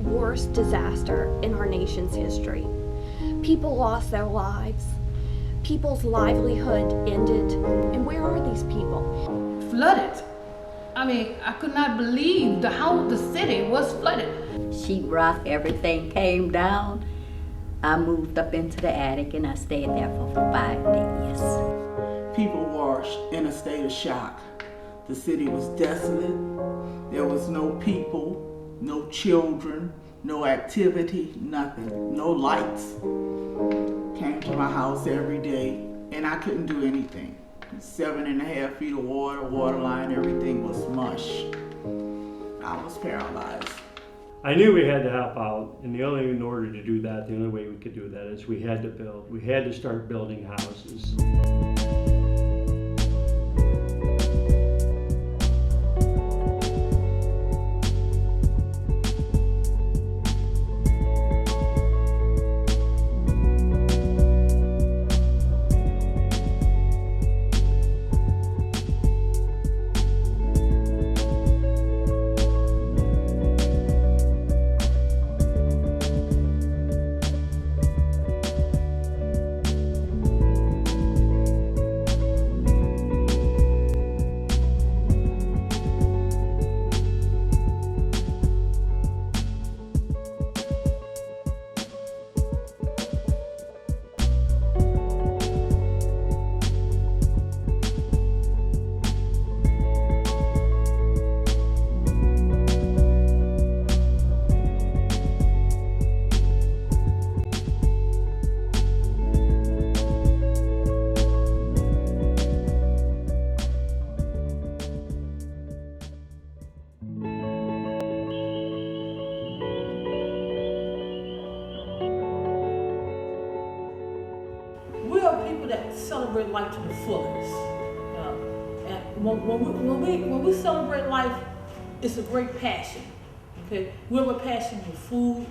worst disaster in our nation's history. People lost their lives. People's livelihood ended. And where are these people? Flooded. I mean, I could not believe how the city was flooded. Sheetrock, everything came down. I moved up into the attic and I stayed there for 5 days. People were in a state of shock. The city was desolate. There was no people, no children, no activity, nothing, no lights. Came to my house every day and I couldn't do anything. 7.5 feet of water line, everything was mush. I was paralyzed. I knew we had to help out, and in order to do that, the only way we could do that is we had to build. We had to start building houses. We are people that celebrate life to the fullest. And when we celebrate life, it's a great passion. Okay, we have a passion for food.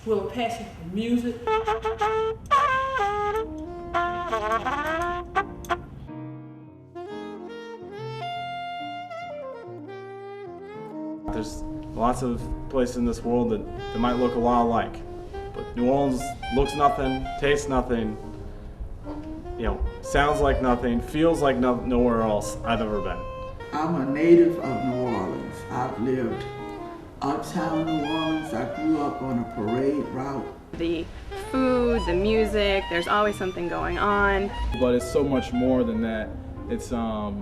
We have a passion for music. There's lots of places in this world that might look a lot alike, but New Orleans looks nothing, tastes nothing, sounds like nothing, feels like nowhere else I've ever been. I'm a native of New Orleans. I've lived uptown New Orleans. I grew up on a parade route. The food, the music, there's always something going on. But it's so much more than that. It's a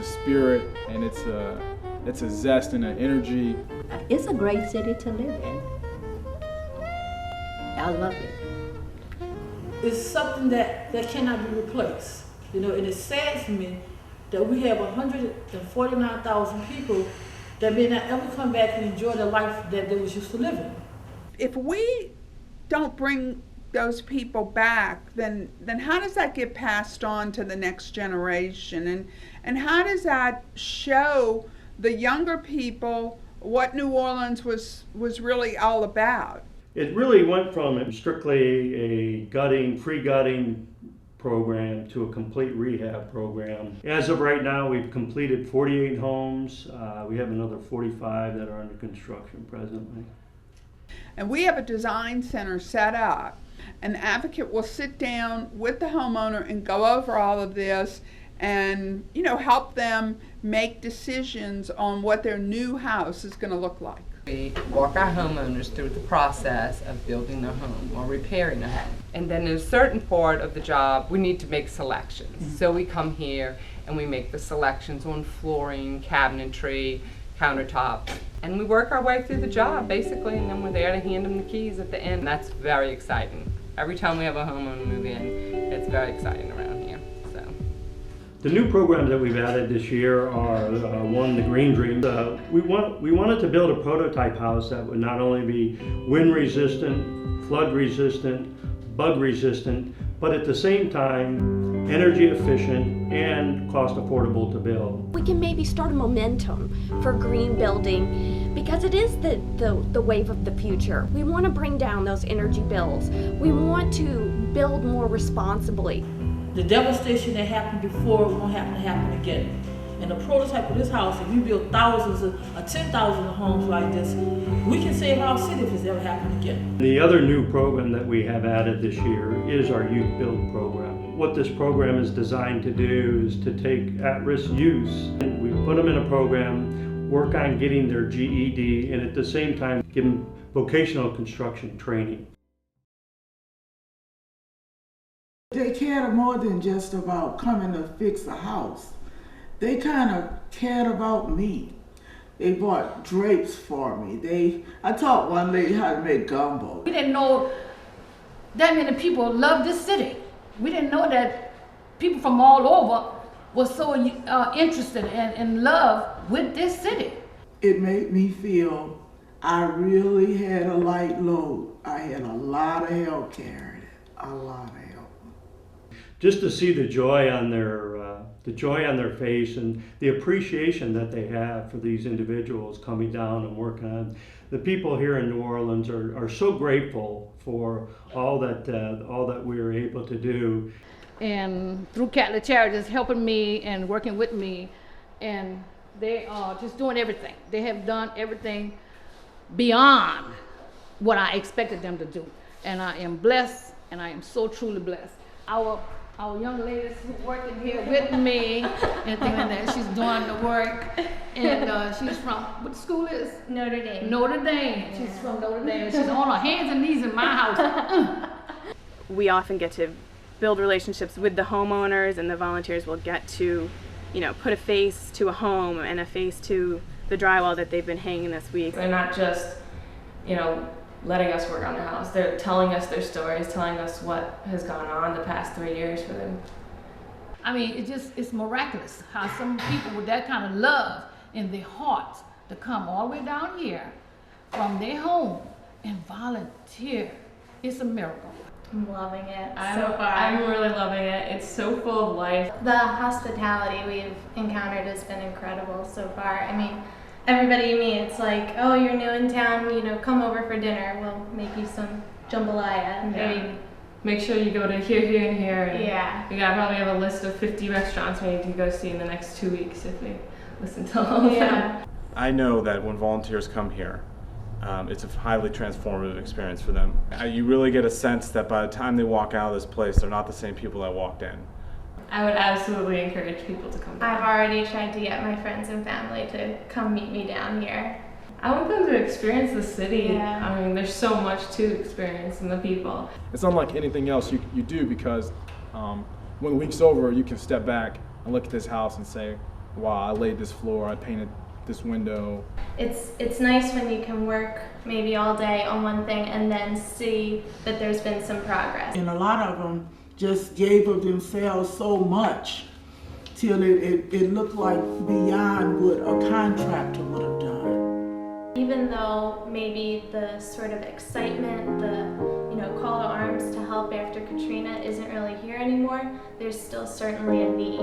spirit, and it's a zest and an energy. It's a great city to live in. I love it. It's something that cannot be replaced. And it saddens me that we have 149,000 people that may not ever come back and enjoy the life that they was used to living. If we don't bring those people back, then how does that get passed on to the next generation? And how does that show the younger people what New Orleans was really all about? It really went from strictly a pre-gutting program to a complete rehab program. As of right now, we've completed 48 homes. We have another 45 that are under construction presently. And we have a design center set up. An advocate will sit down with the homeowner and go over all of this and help them make decisions on what their new house is going to look like. We walk our homeowners through the process of building their home or repairing a home. And then in a certain part of the job, we need to make selections. Mm-hmm. So we come here and we make the selections on flooring, cabinetry, countertops, and we work our way through the job basically, and then we're there to hand them the keys at the end. That's very exciting. Every time we have a homeowner move in, it's very exciting around here. The new programs that we've added this year are one, the Green Dream. We wanted to build a prototype house that would not only be wind resistant, flood resistant, bug resistant, but at the same time energy efficient and cost affordable to build. We can maybe start a momentum for green building because it is the wave of the future. We want to bring down those energy bills. We want to build more responsibly. The devastation that happened before won't happen again. And the prototype of this house, if you build thousands or 10,000 homes like this, we can save our city if it's ever happened again. The other new program that we have added this year is our Youth Build program. What this program is designed to do is to take at-risk youths, and we put them in a program, work on getting their GED, and at the same time give them vocational construction training. They cared more than just about coming to fix a house. They kind of cared about me. They bought drapes for me. I taught one lady how to make gumbo. We didn't know that many people loved this city. We didn't know that people from all over were so interested and in love with this city. It made me feel I really had a light load. I had a lot of help carrying it, a lot of help. Just to see the joy on their face and the appreciation that they have for these individuals coming down and working on. The people here in New Orleans are so grateful for all that we are able to do. And through Catholic Charities helping me and working with me, and they are just doing everything. They have done everything beyond what I expected them to do. And I am blessed, and I am so truly blessed. Our young ladies who working here with me and things like that, she's doing the work. And she's from, what school is? Notre Dame. Notre Dame. She's from Notre Dame. She's on her hands and knees in my house. We often get to build relationships with the homeowners, and the volunteers will get to, put a face to a home and a face to the drywall that they've been hanging this week. They're not just, letting us work on their house. They're telling us their stories, telling us what has gone on the past 3 years for them. I mean, it's miraculous how some people with that kind of love in their hearts to come all the way down here from their home and volunteer. It's a miracle. I'm loving it so far. I'm really loving it. It's so full of life. The hospitality we've encountered has been incredible so far. I mean, everybody you meet, it's like, oh, you're new in town, come over for dinner. We'll make you some jambalaya. And make sure you go to here, here, and here. And yeah. We probably have a list of 50 restaurants we need to go see in the next 2 weeks if we listen to all of them. I know that when volunteers come here, it's a highly transformative experience for them. You really get a sense that by the time they walk out of this place, they're not the same people that walked in. I would absolutely encourage people to come down. I've already tried to get my friends and family to come meet me down here. I want them to experience the city. Yeah. I mean, there's so much to experience in the people. It's unlike anything else you do, because when the week's over, you can step back and look at this house and say, wow, I laid this floor, I painted this window. It's nice when you can work maybe all day on one thing and then see that there's been some progress. And a lot of them just gave of themselves so much till it looked like beyond what a contractor would have done. Even though maybe the sort of excitement, the call to arms to help after Katrina isn't really here anymore, there's still certainly a need.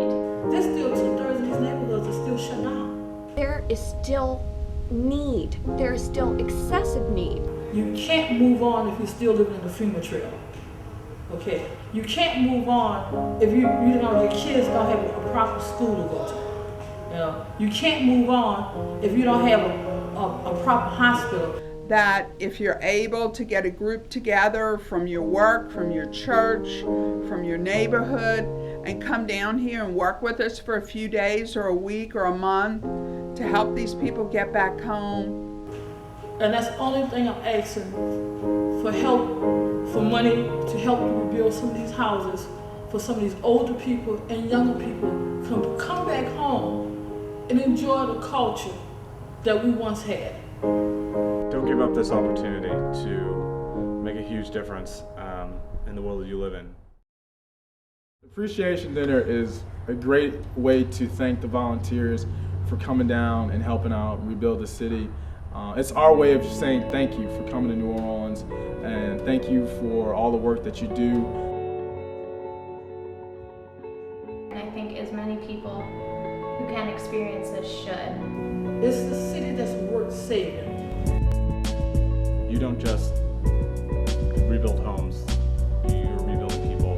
There's still 2/3 of these neighborhoods are still shut down. There is still need. There is still excessive need. You can't move on if you're still living in the FEMA trail. Okay, you can't move on if your kids don't have a proper school to go to. You can't move on if you don't have a proper hospital. That if you're able to get a group together from your work, from your church, from your neighborhood, and come down here and work with us for a few days or a week or a month to help these people get back home. And that's the only thing I'm asking for help, for money to help rebuild some of these houses for some of these older people and younger people come back home and enjoy the culture that we once had. Don't give up this opportunity to make a huge difference in the world that you live in. Appreciation dinner is a great way to thank the volunteers for coming down and helping out rebuild the city. It's our way of saying thank you for coming to New Orleans, and thank you for all the work that you do. And I think as many people who can experience this should. It's the city that's worth saving. You don't just rebuild homes, you're rebuilding people,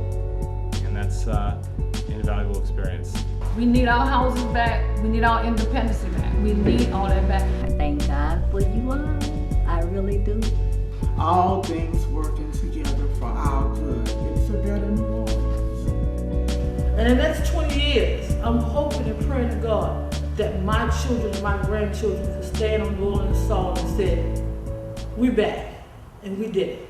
and that's an invaluable experience. We need our houses back. We need our independence back. We need all that back. I thank God for you all. I really do. All things working together for our good. It's a better New Orleans. And in the next 20 years, I'm hoping and praying to God that my children and my grandchildren can stand on New Orleans soil and say, we back, and we did it.